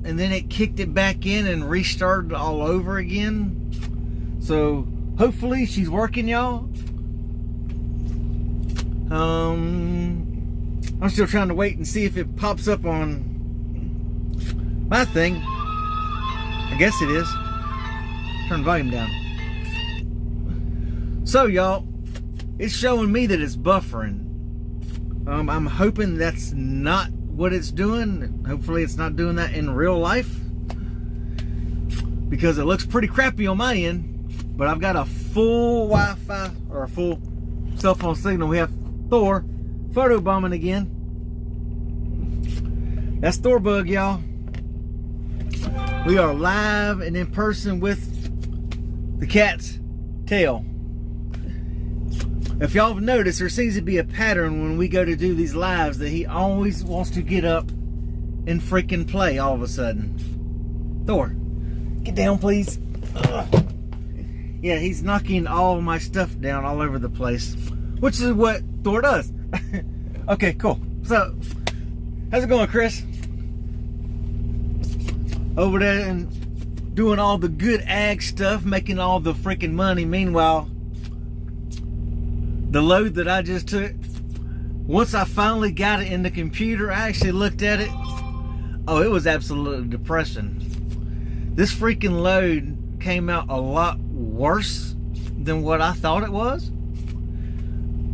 and then it kicked it back in and restarted all over again. So hopefully she's working, y'all. I'm still trying to wait and see if it pops up on my thing. I guess it is. Turn the volume down. So y'all, it's showing me that it's buffering. I'm hoping that's not what it's doing. Hopefully it's not doing that in real life, because it looks pretty crappy on my end. But I've got a full Wi-Fi, or a full cell phone signal. We have Thor photo bombing again. That's Thor bug, y'all. We are live and in person with the cat's tail. If y'all have noticed, there seems to be a pattern when we go to do these lives that he always wants to get up and freaking play all of a sudden. Thor, get down, please. Ugh. Yeah, he's knocking all my stuff down all over the place, which is what Thor does. Okay, cool. So, how's it going, Chris? Over there and doing all the good ag stuff, making all the freaking money. Meanwhile, the load that I just took, once I finally got it in the computer, I actually looked at it. Oh, it was absolutely depressing. This freaking load came out a lot worse than what I thought it was.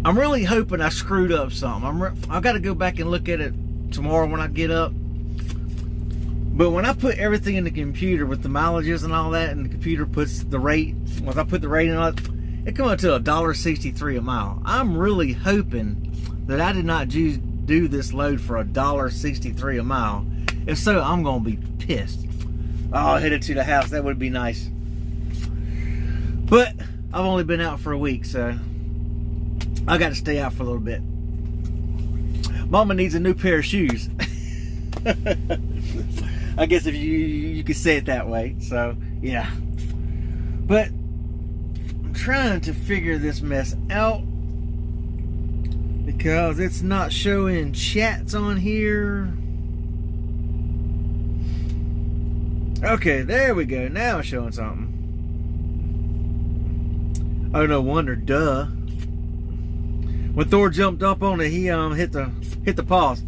I'm really hoping I screwed up something. I've got to go back and look at it tomorrow when I get up. But when I put everything in the computer with the mileages and all that, and the computer puts the rate, once I put the rate in all that, it comes out to $1.63 a mile. I'm really hoping that I did not do this load for $1.63 a mile. If so, I'm gonna be pissed. Oh, I'll hit it to the house. That would be nice. But I've only been out for a week, so I got to stay out for a little bit. Mama needs a new pair of shoes. I guess if you could say it that way. So yeah. But I'm trying to figure this mess out, because it's not showing chats on here. Okay, there we go. Now it's showing something. Oh, no wonder, duh. When Thor jumped up on it, he hit the pause.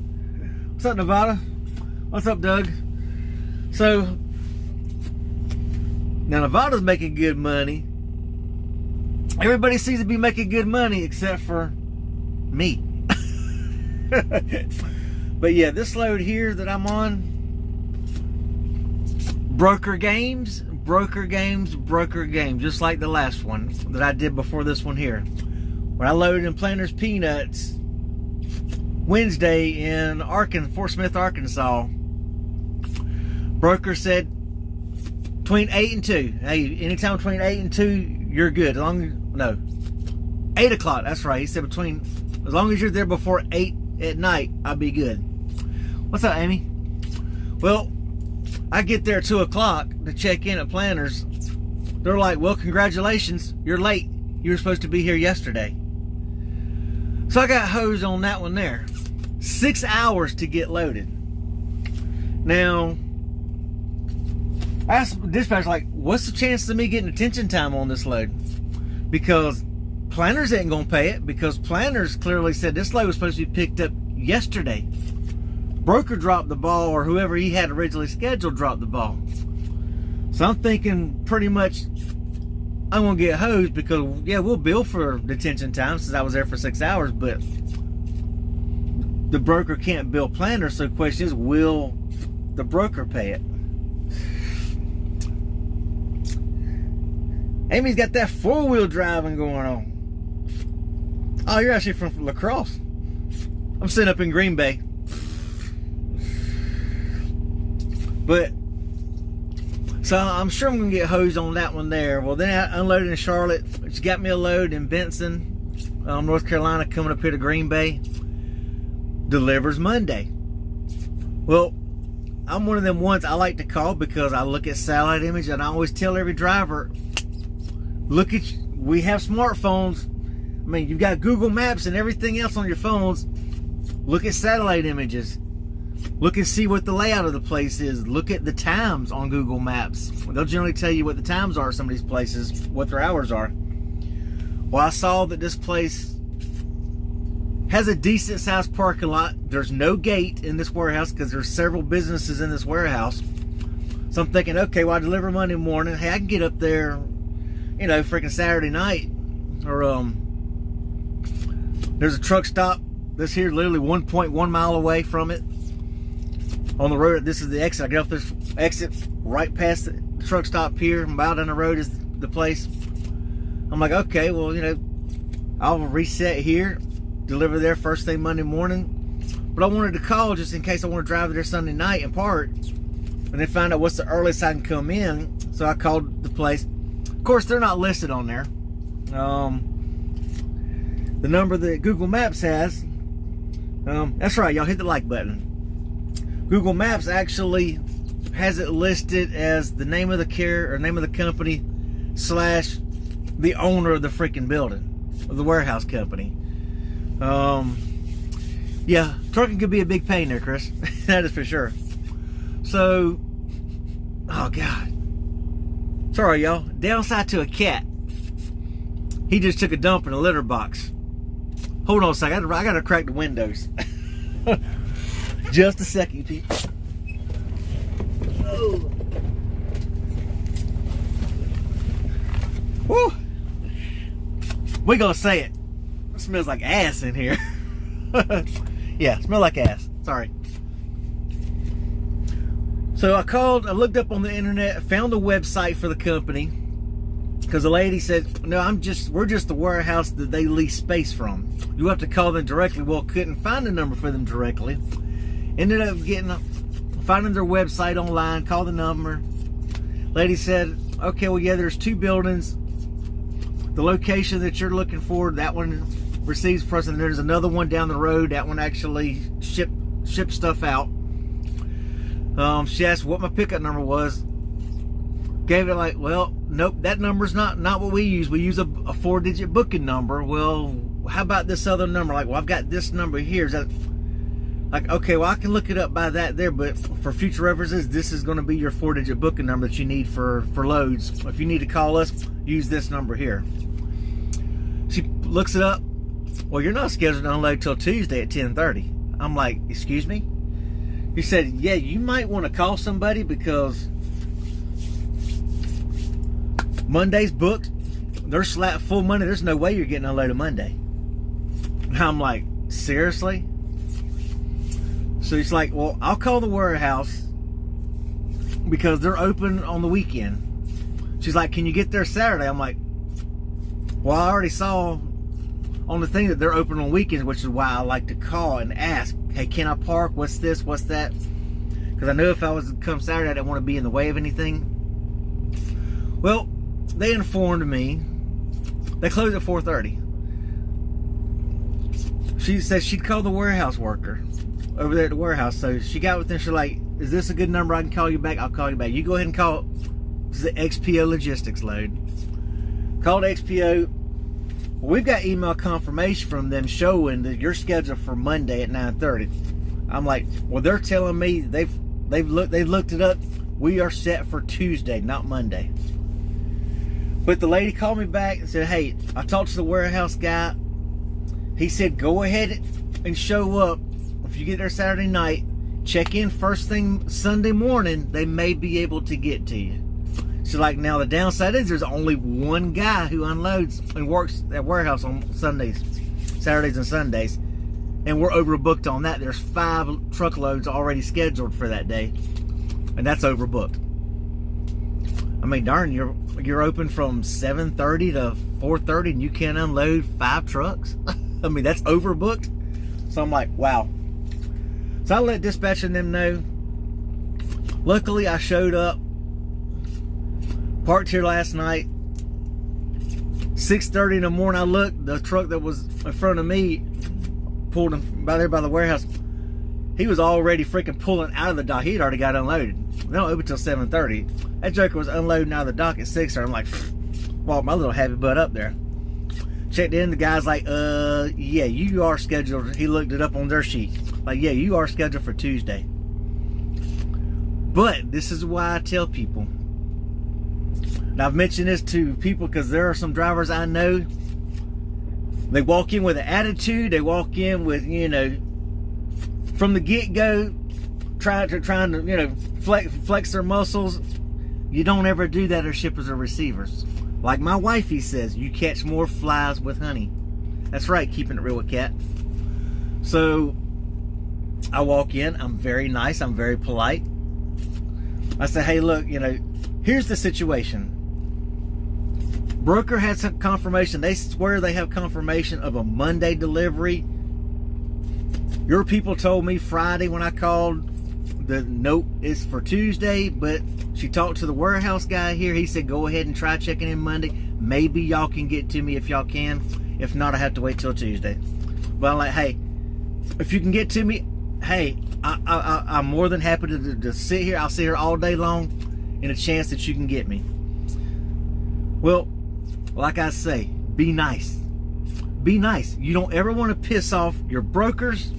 What's up, Nevada? What's up, Doug? So now Nevada's making good money. Everybody seems to be making good money except for me. But yeah, this load here that I'm on, broker games, just like the last one that I did before this one here. When I loaded in Planters Peanuts Wednesday in Fort Smith, Arkansas, broker said between 8 and 2. Hey, anytime between 8 and 2, you're good. 8 o'clock, that's right. He said as long as you're there before 8 at night, I'll be good. What's up, Amy? Well, I get there at 2 o'clock to check in at Planters. They're like, well, congratulations, you're late. You were supposed to be here yesterday. So I got hosed on that one there. 6 hours to get loaded. Now, I asked the dispatcher, like, what's the chance of me getting attention time on this load? Because Planters ain't gonna pay it, because Planters clearly said this load was supposed to be picked up yesterday. Broker dropped the ball, or whoever he had originally scheduled dropped the ball. So I'm thinking pretty much I'm gonna get hosed, because yeah, we'll bill for detention time since I was there for 6 hours, but the broker can't bill Planters. So the question is, will the broker pay it? Amy's got that four-wheel driving going on. Oh, you're actually from La Crosse. I'm sitting up in Green Bay. But so I'm sure I'm gonna get hosed on that one there. Well, then I unloaded in Charlotte. She got me a load in Benson, North Carolina, coming up here to Green Bay. Delivers Monday. Well, I'm one of them ones I like to call, because I look at satellite image, and I always tell every driver, we have smartphones. I mean, you've got Google Maps and everything else on your phones. Look at satellite images. Look and see what the layout of the place is. Look at the times on Google Maps. They'll generally tell you what the times are at some of these places, what their hours are. Well, I saw that this place has a decent sized parking lot. There's no gate in this warehouse because there's several businesses in this warehouse. So I'm thinking, okay, well, I deliver Monday morning. Hey, I can get up there, you know, freaking Saturday night. Or there's a truck stop that's here literally 1.1 mile away from it. On the road, this is the exit. I get off this exit right past the truck stop here. About down the road is the place. I'm like, okay, well, you know, I'll reset here, deliver there first thing Monday morning. But I wanted to call just in case I want to drive there Sunday night and park, and then find out what's the earliest I can come in. So I called the place. Of course, they're not listed on there. The number that Google Maps has, that's right, y'all hit the like button. Google Maps actually has it listed as the name of the carrier or name of the company / the owner of the freaking building, of the warehouse company. Yeah, trucking could be a big pain there, Chris. That is for sure. So, oh God. Sorry, y'all. Downside to a cat. He just took a dump in a litter box. Hold on a second. I gotta crack the windows. Just a second, people. Oh. Woo. We gonna say it. It smells like ass in here. Yeah, smell like ass. Sorry. So I looked up on the internet, found a website for the company, because the lady said, no, we're just the warehouse that they lease space from. You have to call them directly. Well, couldn't find a number for them directly. Ended up finding their website online, called the number. Lady said, okay, well, yeah, there's 2 buildings. The location that you're looking for, that one receives person. There's another one down the road. That one actually ships stuff out. She asked what my pickup number was. Gave it like, well, nope, that number's not what we use. We use a 4-digit booking number. Well, how about this other number? Like, well, I've got this number here. Is that like, okay, well, I can look it up by that there, but for future references, this is going to be your 4-digit booking number that you need for loads. If you need to call us, use this number here. She looks it up. Well, you're not scheduled to unload till Tuesday at 10:30. I'm like, excuse me? He said, yeah, you might want to call somebody because Monday's booked. They're slap full Monday. There's no way you're getting unloaded Monday. And I'm like, seriously? So he's like, well, I'll call the warehouse because they're open on the weekend. She's like, can you get there Saturday? I'm like, well, I already saw on the thing that they're open on weekends, which is why I like to call and ask, hey, can I park? What's this? What's that? Because I know if I was to come Saturday, I didn't want to be in the way of anything. Well, they informed me they close at 4:30. She said she'd call the warehouse worker over there at the warehouse. So she got with them. She's like, is this a good number? I can call you back. I'll call you back. You go ahead and call. This is the XPO logistics load. Called XPO. We've got email confirmation from them showing that you're scheduled for Monday at 9:30. I'm like, well, they're telling me they've looked it up. We are set for Tuesday, not Monday. But the lady called me back and said, hey, I talked to the warehouse guy. He said, go ahead and show up. If you get there Saturday night, check in first thing Sunday morning, they may be able to get to you. She's like, now the downside is there's only one guy who unloads and works at warehouse on Sundays, Saturdays and Sundays. And we're overbooked on that. There's 5 truckloads already scheduled for that day. And that's overbooked. I mean, darn, you're open from 7:30 to 4:30 and you can't unload 5 trucks? I mean, that's overbooked. So I'm like, wow. So I let dispatch and them know. Luckily, I showed up. Parked here last night. 6:30 in the morning, I looked. The truck that was in front of me pulled him by there by the warehouse. He was already freaking pulling out of the dock. He'd already got unloaded. They don't open till 7:30. That joker was unloading out of the dock at 6:30. I'm like, walked my little happy butt up there. Checked in. The guy's like, yeah, you are scheduled. He looked it up on their sheet. Like, yeah, you are scheduled for Tuesday. But this is why I tell people, and I've mentioned this to people because there are some drivers I know, they walk in with an attitude, they walk in with, you know, from the get-go, trying to you know, flex their muscles. You don't ever do that as shippers or receivers. Like my wifey says, you catch more flies with honey. That's right, keeping it real with Cat. So I walk in, I'm very nice, I'm very polite. I say, hey, look, you know, here's the situation. Broker has some confirmation. They swear they have confirmation of a Monday delivery. Your people told me Friday when I called, the note is for Tuesday, but she talked to the warehouse guy here. He said, go ahead and try checking in Monday. Maybe y'all can get to me if y'all can. If not, I have to wait till Tuesday. But I'm like, hey, if you can get to me, hey, I'm more than happy to sit here. I'll sit here all day long in a chance that you can get me. Well, like I say, be nice. Be nice. You don't ever want to piss off your brokers,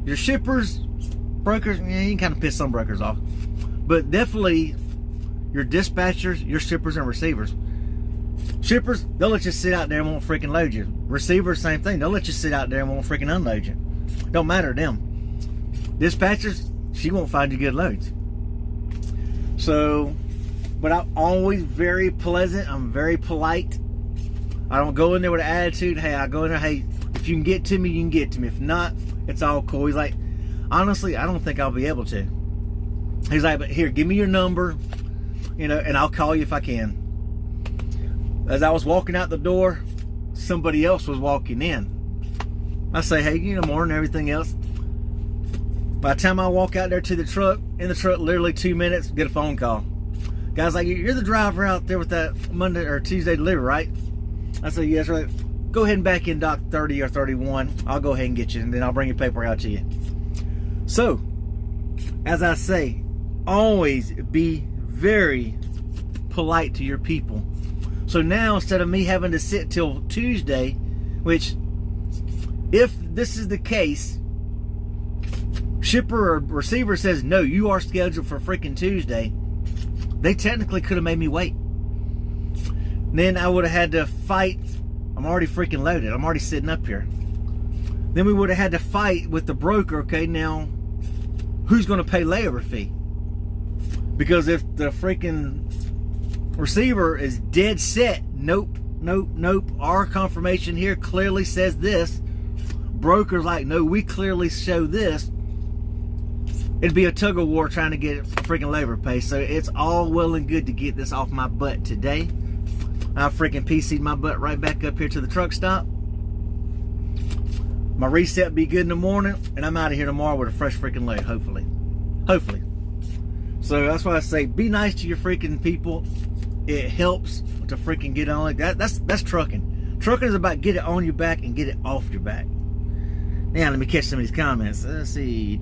your shippers, brokers. Yeah, you can kind of piss some brokers off. But definitely your dispatchers, your shippers and receivers. Shippers, they'll let you sit out there and won't freaking load you. Receivers, same thing. They'll let you sit out there and won't freaking unload you. Don't matter to them. Dispatchers, she won't find you good loads. So, but I'm always very pleasant. I'm very polite. I don't go in there with an attitude. Hey, I go in there, hey, if you can get to me, you can get to me. If not, it's all cool. He's like, honestly, I don't think I'll be able to. He's like, but here, give me your number, you know, and I'll call you if I can. As I was walking out the door, somebody else was walking in. I say, hey, you know, morning, everything else. By the time I walk out there to the truck, in the truck, literally 2 minutes, get a phone call. Guy's like, you're the driver out there with that Monday or Tuesday delivery, right? I said, yes, right. Go ahead and back in dock 30 or 31. I'll go ahead and get you, and then I'll bring your paper out to you. So, as I say, always be very polite to your people. So now, instead of me having to sit till Tuesday, which, if this is the case, shipper or receiver says, no, you are scheduled for freaking Tuesday, they technically could have made me wait. Then I would have had to fight. I'm already freaking loaded. I'm already sitting up here. Then we would have had to fight with the broker. Okay, now who's going to pay layover fee? Because if the freaking receiver is dead set, nope, nope, nope, our confirmation here clearly says this. Broker's like, no, we clearly show this. It'd be a tug of war trying to get freaking labor pay. So it's all well and good to get this off my butt today. I freaking PC'd my butt right back up here to the truck stop. My reset be good in the morning, and I'm out of here tomorrow with a fresh freaking load, hopefully. Hopefully. So that's why I say, be nice to your freaking people. It helps to freaking get on like that. That's trucking. Trucking is about get it on your back and get it off your back. Now let me catch some of these comments. Let's see.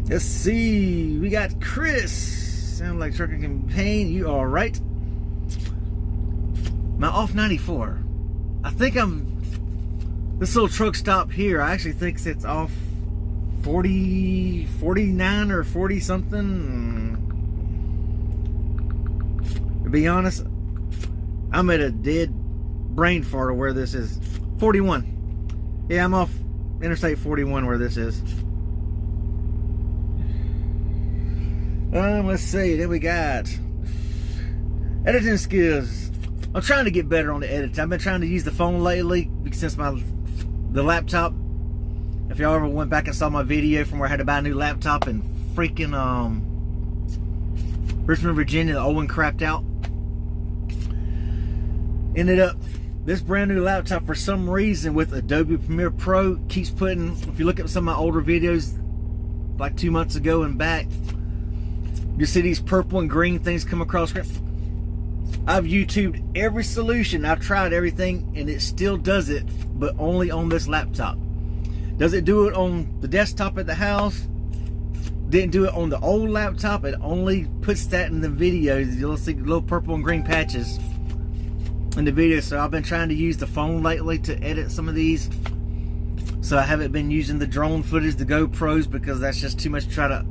Let's see. We got Chris. Sound like trucking campaign. You all right? My off 94. I think this little truck stop here. I actually think it's off 40, 49 or 40 something. To be honest, I'm at a dead brain fart of where this is. 41. Yeah, I'm off Interstate 41 where this is. Let's see. Then we got editing skills. I'm trying to get better on the edit. I've been trying to use the phone lately since the laptop. If y'all ever went back and saw my video from where I had to buy a new laptop and freaking Richmond, Virginia, the old one crapped out. Ended up this brand new laptop for some reason with Adobe Premiere Pro keeps putting, if you look at some of my older videos like 2 months ago and back, you see these purple and green things come across. I've YouTubed every solution. I've tried everything and it still does it, but only on this laptop. Does it do it on the desktop at the house? Didn't do it on the old laptop. It only puts that in the videos. You'll see little purple and green patches. in the video. So I've been trying to use the phone lately to edit some of these. So I haven't been using the drone footage, the GoPros, because that's just too much to try to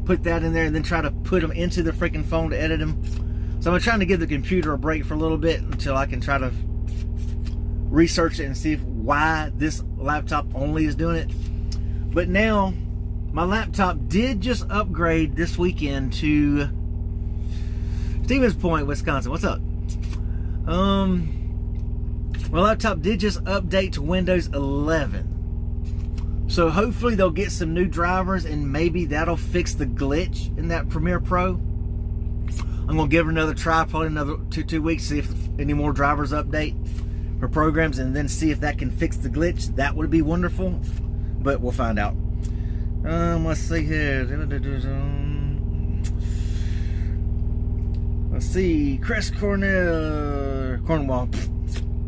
put that in there and then try to put them into the freaking phone to edit them. So I'm trying to give the computer a break for a little bit until I can try to research it and see why this laptop only is doing it. But now my laptop did just upgrade this weekend to Stevens Point, Wisconsin. What's up? My laptop did just update to Windows 11. So hopefully they'll get some new drivers and maybe that'll fix the glitch in that Premiere Pro. I'm gonna give it another try, probably another two weeks, see if any more drivers update for programs, and then see if that can fix the glitch. That would be wonderful, but we'll find out. Let's see here. Let's see, Chris Cornwall.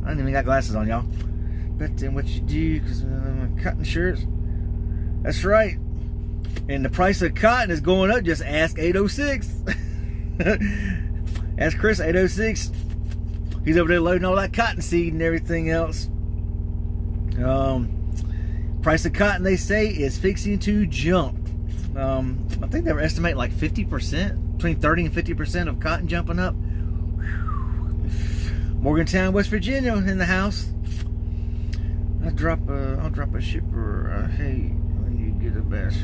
I didn't even got glasses on, y'all. But then what you do, because I'm cotton shirts. That's right. And the price of cotton is going up. Just ask 806. Ask Chris, 806. He's over there loading all that cottonseed and everything else. Price of cotton, they say, is fixing to jump. I think they were estimating like 50%, between 30 and 50% of cotton jumping up. Morgantown, West Virginia, in the house. I'll drop a shipper. Hey, when you get a best.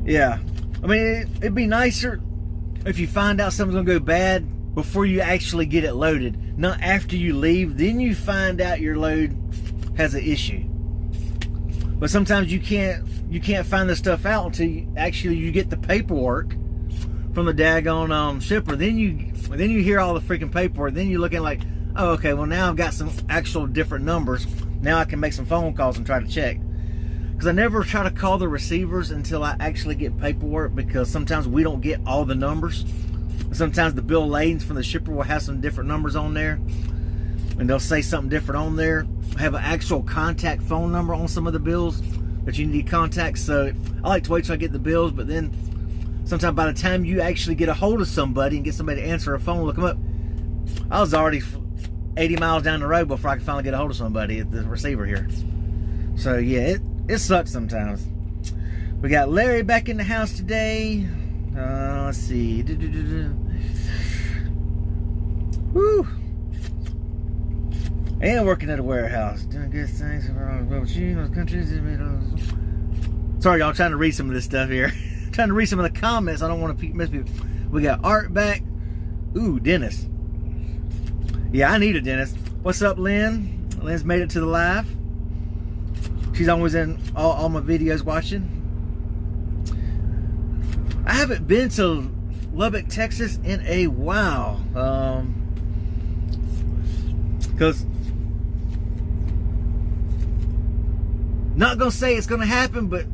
Yeah, I mean, it'd be nicer if you find out something's gonna go bad before you actually get it loaded, not after you leave. Then you find out your load has an issue. But sometimes you can't find the stuff out until you get the paperwork from the daggone shipper. Then you hear all the freaking paperwork. Then you're looking like, oh, okay, well now I've got some actual different numbers. Now I can make some phone calls and try to check. Because I never try to call the receivers until I actually get paperwork, because sometimes we don't get all the numbers. Sometimes the bill of ladings from the shipper will have some different numbers on there, and they'll say something different on there. Have an actual contact phone number on some of the bills that you need to contact. So I like to wait till I get the bills, but then sometimes by the time you actually get a hold of somebody and get somebody to answer a phone, look them up, I was already 80 miles down the road before I could finally get a hold of somebody at the receiver here. So yeah, it sucks sometimes. We got Larry back in the house today. Let's see. Woo! And working at a warehouse. Doing good things around those countries. Sorry, y'all, trying to read some of this stuff here. Trying to read some of the comments. I don't want to miss people. We got Art back. Ooh, Dennis. Yeah, I need a dentist. What's up, Lynn? Lynn's made it to the live. She's always in all my videos watching. I haven't been to Lubbock, Texas in a while. Because not gonna say it's gonna happen, but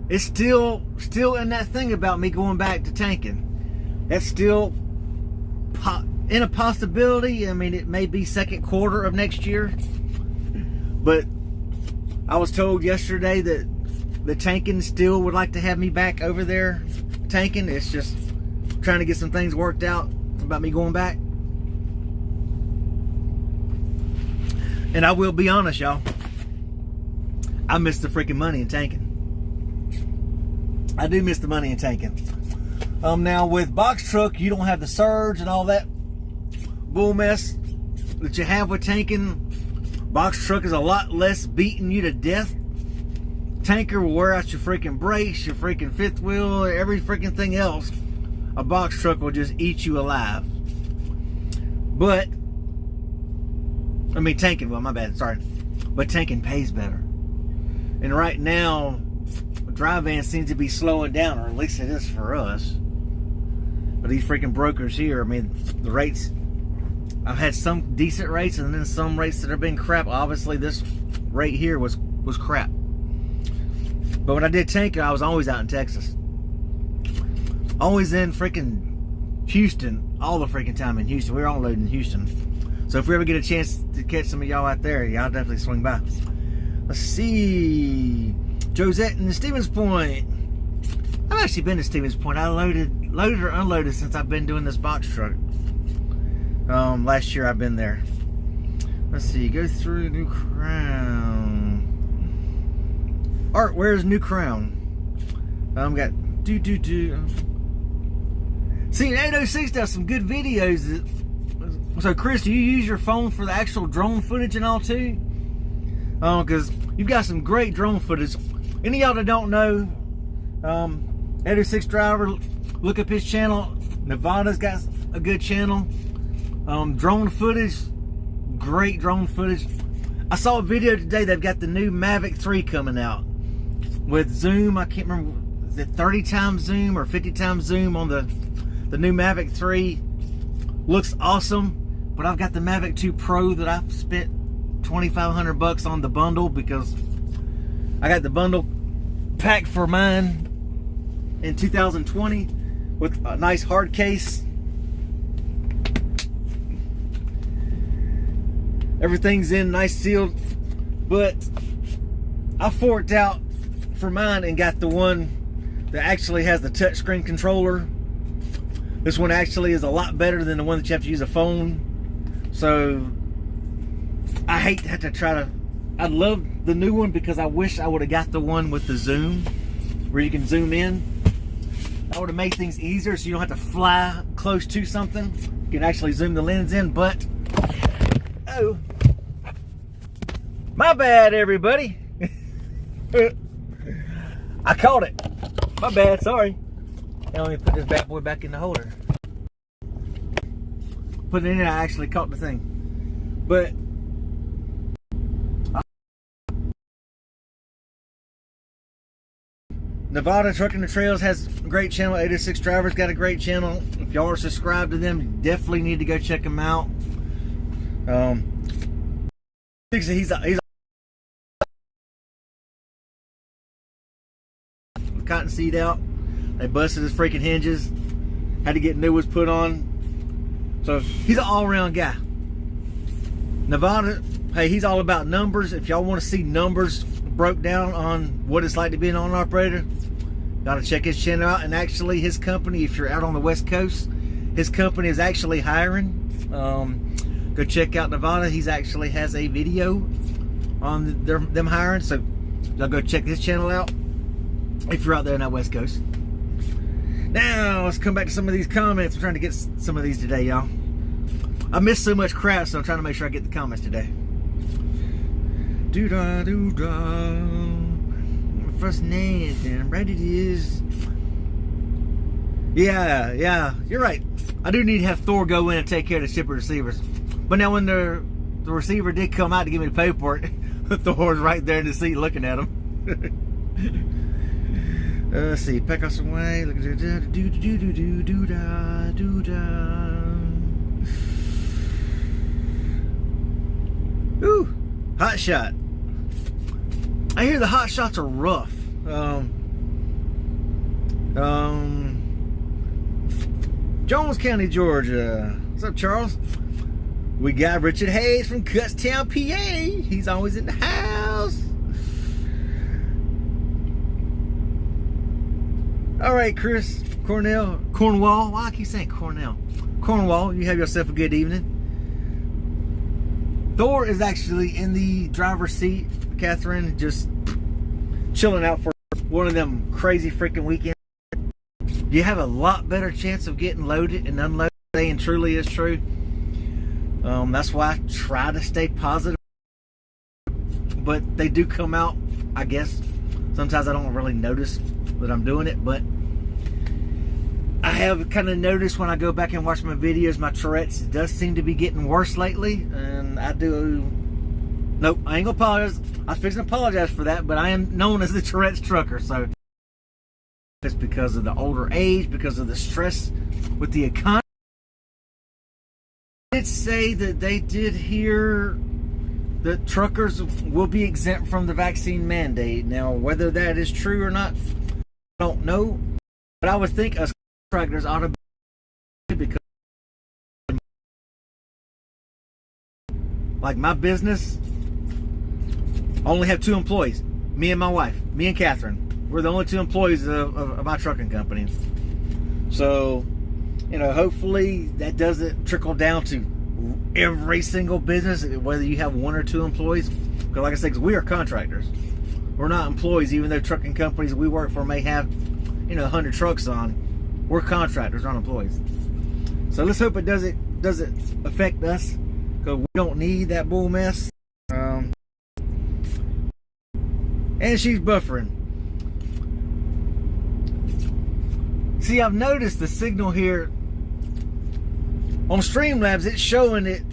it's still in that thing about me going back to tanking. That's still in a possibility. I mean, it may be second quarter of next year, but I was told yesterday that the tanking still would like to have me back over there tanking. It's just trying to get some things worked out about me going back. And I will be honest, y'all, I miss the freaking money in tanking. I do miss the money in tanking. Now with box truck, you don't have the surge and all that bull mess that you have with tanking. Box truck is a lot less beating you to death. Tanker will wear out your freaking brakes, your freaking fifth wheel, every freaking thing else. A box truck will just eat you alive. But I mean, tanking, well, my bad, sorry. But tanking pays better. And right now, dry van seems to be slowing down, or at least it is for us. But these freaking brokers here, I mean, the rates, I've had some decent rates and then some rates that have been crap. Obviously, this rate here was crap. But when I did tanking, I was always out in Texas. Always in freaking Houston, all the freaking time in Houston. We were all loading in Houston. So if we ever get a chance to catch some of y'all out there, y'all definitely swing by. Let's see. Josette in Stevens Point. I've actually been to Stevens Point. I loaded or unloaded since I've been doing this box truck. Last year I've been there. Let's see, go through new crown. Art, where's new crown? Got See, 806 does some good videos. So Chris, do you use your phone for the actual drone footage and all too? Because you've got some great drone footage. Any of y'all that don't know, 806 driver, look up his channel. Nevada's got a good channel. Drone footage, great drone footage. I saw a video today. They've got the new Mavic 3 coming out with zoom. I can't remember, is it 30 times zoom or 50 times zoom on the new Mavic 3? Looks awesome. But I've got the Mavic 2 Pro that I've spent $2,500 on the bundle, because I got the bundle pack for mine in 2020 with a nice hard case. Everything's in nice sealed, but I forked out for mine and got the one that actually has the touchscreen controller. This one actually is a lot better than the one that you have to use a phone. So I hate to have to try to, I love the new one because I wish I would have got the one with the zoom where you can zoom in. That would have made things easier so you don't have to fly close to something. You can actually zoom the lens in, but oh, my bad, everybody. I caught it. My bad, sorry. Now let me put this bad boy back in the holder. Put it in there, I actually caught the thing. But Nevada Trucking the Trails has a great channel. 806 Drivers got a great channel. If y'all are subscribed to them, you definitely need to go check them out. He's cottonseed out. They busted his freaking hinges. Had to get new ones put on. So he's an all-around guy. Nevada, hey, he's all about numbers. If y'all want to see numbers broke down on what it's like to be an owner operator, gotta check his channel out. And actually, his company, if you're out on the West Coast, his company is actually hiring. Go check out Nevada. He's actually has a video on them hiring. So y'all go check his channel out if you're out there on that West Coast. Now let's come back to some of these comments. I'm trying to get some of these today, y'all. I missed so much crap, so I'm trying to make sure I get the comments today. Doo-da, doo-da. First name, then right it is. Yeah, you're right. I do need to have Thor go in and take care of the shipper receivers. But now when the receiver did come out to give me the paperwork, Thor's right there in the seat looking at him. Let's see, pack off some way. Look at ooh, hot shot. I hear the hot shots are rough. Jones County, Georgia. What's up, Charles? We got Richard Hayes from Kutztown, PA. He's always in the house. All right, Chris Cornwall. Why I keep saying Cornell? Cornwall, you have yourself a good evening. Thor is actually in the driver's seat. Catherine just chilling out for one of them crazy freaking weekends. You have a lot better chance of getting loaded and unloaded. Saying truly is true. That's why I try to stay positive. But they do come out, I guess. Sometimes I don't really notice that I'm doing it, but I have kind of noticed when I go back and watch my videos, my Tourette's does seem to be getting worse lately, and I do. Nope, I ain't gonna apologize. I was fixing to apologize for that, but I am known as the Tourette's trucker, so it's because of the older age, because of the stress with the economy. I did say that they did hear that truckers will be exempt from the vaccine mandate. Now, whether that is true or not, I don't know. But I would think us contractors ought to be, because like my business, I only have 2 employees. Me and my wife. Me and Catherine. We're the only 2 employees of my trucking company. So, you know, hopefully that doesn't trickle down to every single business, whether you have 1 or 2 employees. Because like I said, we are contractors. We're not employees, even though trucking companies we work for may have, 100 trucks on. We're contractors, not employees. So let's hope it doesn't affect us, because we don't need that bull mess. And she's buffering. See, I've noticed the signal here on Streamlabs, it's showing it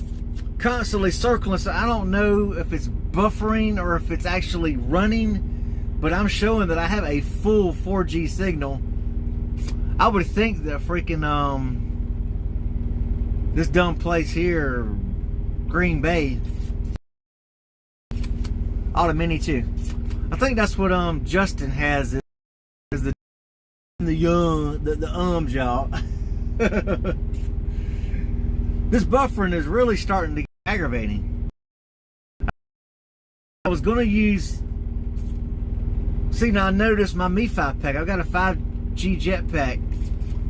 constantly circling, so I don't know if it's buffering or if it's actually running, but I'm showing that I have a full 4G signal. I would think that freaking this dumb place here, Green Bay, ought to mini too. I think that's what Justin has, is the y'all. This buffering is really starting to get aggravating. I was going to use... See, now I noticed my Mi-Fi pack. I've got a 5G jetpack,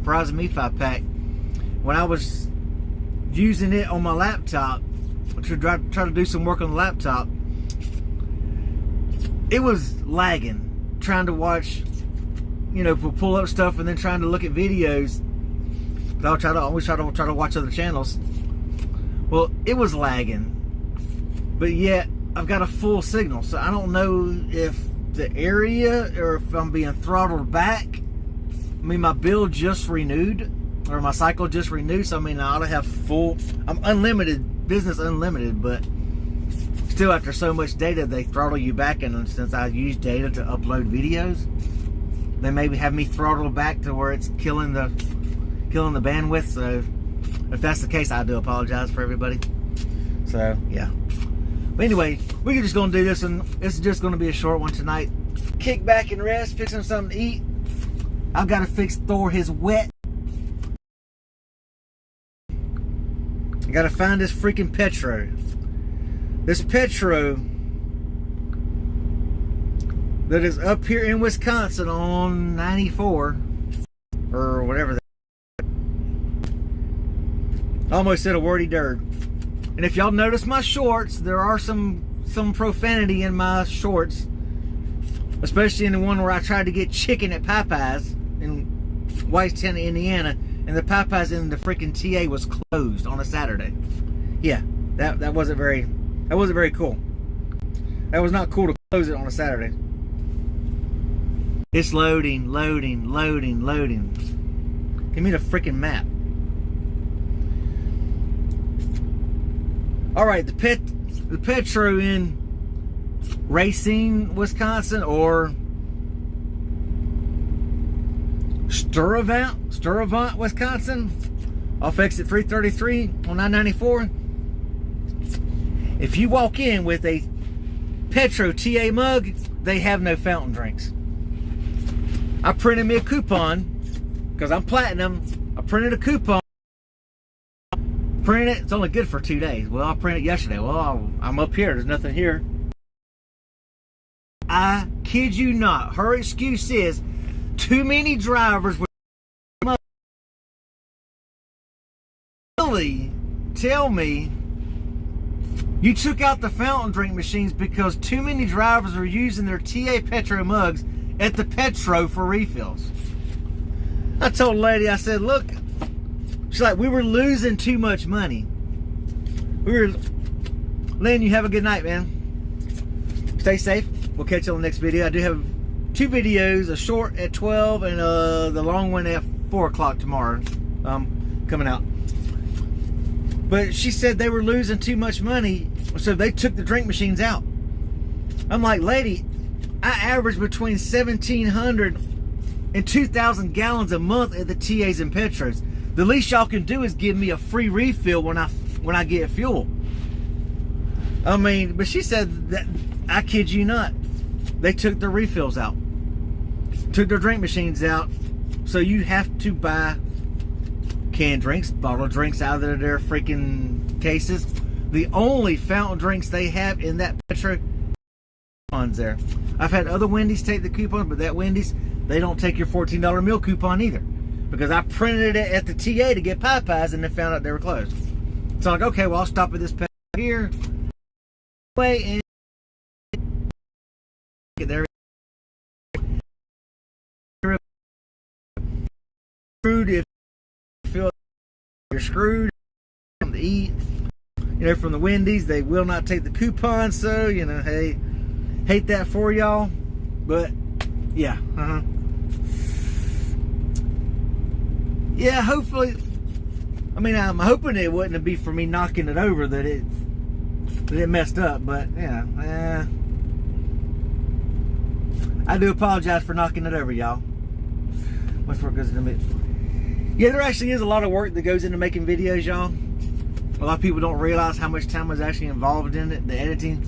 Verizon Mi-Fi pack. When I was using it on my laptop, to try to do some work on the laptop, it was lagging. Trying to watch, pull up stuff and then trying to look at videos. I always try to watch other channels. Well, it was lagging, but yet I've got a full signal, so I don't know if the area or if I'm being throttled back. I mean, my bill just renewed, or my cycle just renewed, so I mean, I ought to have full. I'm unlimited, business unlimited, but still, after so much data, they throttle you back, and since I use data to upload videos, they maybe have me throttled back to where it's killing the bandwidth. So if that's the case, I do apologize for everybody. So yeah, but anyway, we're just gonna do this, and it's just gonna be a short one tonight. Kick back and rest, fixing something to eat. I've got to fix Thor his wet. I gotta find this freaking Petro. This Petro that is up here in Wisconsin on 94 or whatever. I almost said a wordy dirt. And if y'all notice my shorts, there are some profanity in my shorts, especially in the one where I tried to get chicken at Popeyes in Whitestown, Indiana, and the Popeyes in the freaking TA was closed on a Saturday. Yeah, that wasn't very cool. That was not cool to close it on a Saturday. It's loading. Give me the freaking map. All right, the Petro in Racine, Wisconsin, or Sturtevant, Wisconsin, off exit 333 on 994. If you walk in with a Petro TA mug, they have no fountain drinks. I printed me a coupon because I'm platinum. I printed a coupon. Printed it. It's only good for 2 days. Well, I printed it yesterday. Well, I'm up here. There's nothing here. I kid you not. Her excuse is too many drivers with really tell me you took out the fountain drink machines because too many drivers are using their TA Petro mugs at the Petro for refills. I told the lady, I said, look, she's like, we were losing too much money. Lynn, you have a good night, man. Stay safe. We'll catch you on the next video. I do have 2 videos, a short at 12 and the long one at 4 o'clock tomorrow coming out. But she said they were losing too much money, so they took the drink machines out. I'm like, lady, I average between 1,700 and 2,000 gallons a month at the TAs and Petros. The least y'all can do is give me a free refill when I get fuel. I mean, but she said that, I kid you not, they took their refills out, took their drink machines out, so you have to buy canned drinks, bottled drinks out of their freaking cases. The only fountain drinks they have in that Petro coupons there. I've had other Wendy's take the coupon, but that Wendy's, they don't take your $14 meal coupon either, because I printed it at the TA to get Popeyes and then found out they were closed. So I'm like, okay, well, I'll stop at this pet here. Wait and get there. Screwed if you feel you're screwed from the eat. You know, from the Wendy's, they will not take the coupon. So, you know, hey, hate that for y'all. But, yeah. Yeah, hopefully, I mean, I'm hoping it wouldn't be for me knocking it over that it messed up. But, yeah. I do apologize for knocking it over, y'all. Much work goes into it. Yeah, there actually is a lot of work that goes into making videos, y'all. A lot of people don't realize how much time was actually involved in it, the editing.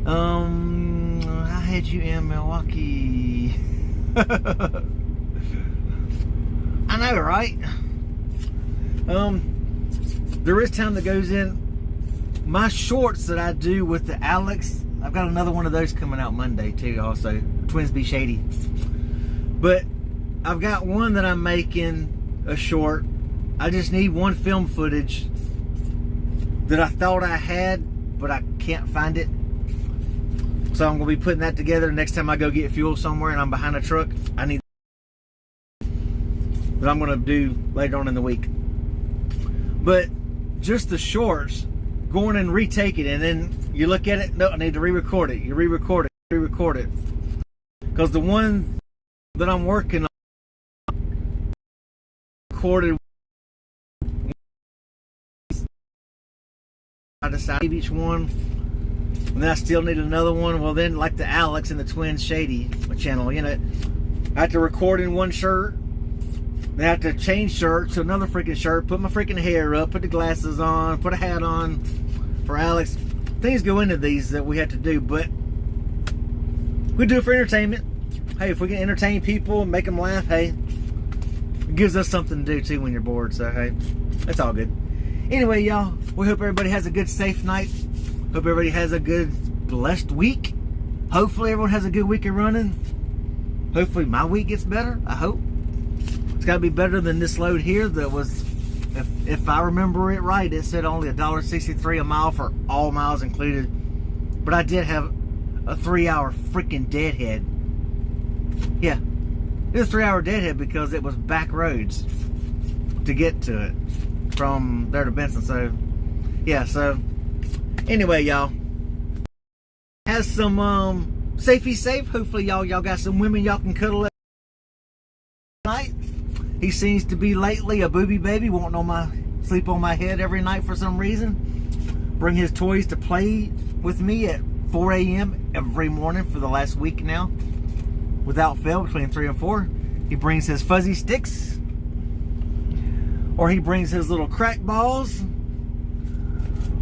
I had you in Milwaukee. I know, right? There is time that goes in. My shorts that I do with the Alex, I've got another one of those coming out Monday too, also. Twins Be Shady. But I've got one that I'm making a short. I just need one film footage that I thought I had, but I can't find it. So I'm going to be putting that together next time I go get fuel somewhere and I'm behind a truck. I need that I'm going to do later on in the week. But just the shorts, going and retake it, and then you look at it, no, I need to re-record it. You re-record it, re-record it. Because the one that I'm working on, recorded, I decided each one, and then I still need another one. Well, then, like the Alex and the Twins Shady channel, you know, I have to record in one shirt, then I have to change shirts to another freaking shirt, put my freaking hair up, put the glasses on, put a hat on for Alex. Things go into these that we have to do, but we do it for entertainment. Hey, if we can entertain people, make them laugh, hey, it gives us something to do too when you're bored. So hey, that's all good. Anyway, y'all, we hope everybody has a good, safe night. Hope everybody has a good, blessed week. Hopefully everyone has a good week of running. Hopefully my week gets better, I hope. It's got to be better than this load here that was, if I remember it right, it said only $1.63 a mile for all miles included. But I did have a 3-hour freaking deadhead. Yeah, it was a 3-hour deadhead because it was back roads to get to it from there to Benson. So, yeah, so anyway, y'all, has some safety safe. Hopefully y'all got some women y'all can cuddle at night. He seems to be lately a booby baby, wanting sleep on my head every night for some reason. Bring his toys to play with me at 4 a.m. every morning for the last week now, without fail, between 3 and 4. He brings his fuzzy sticks, or he brings his little crack balls,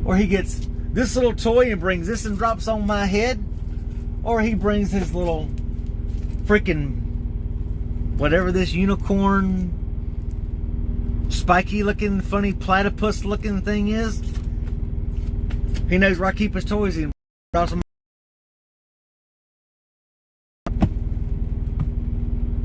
or he gets this little toy and brings this and drops on my head, or he brings his little freaking whatever this unicorn spiky looking funny platypus looking thing is. He knows where I keep his toys. He drops them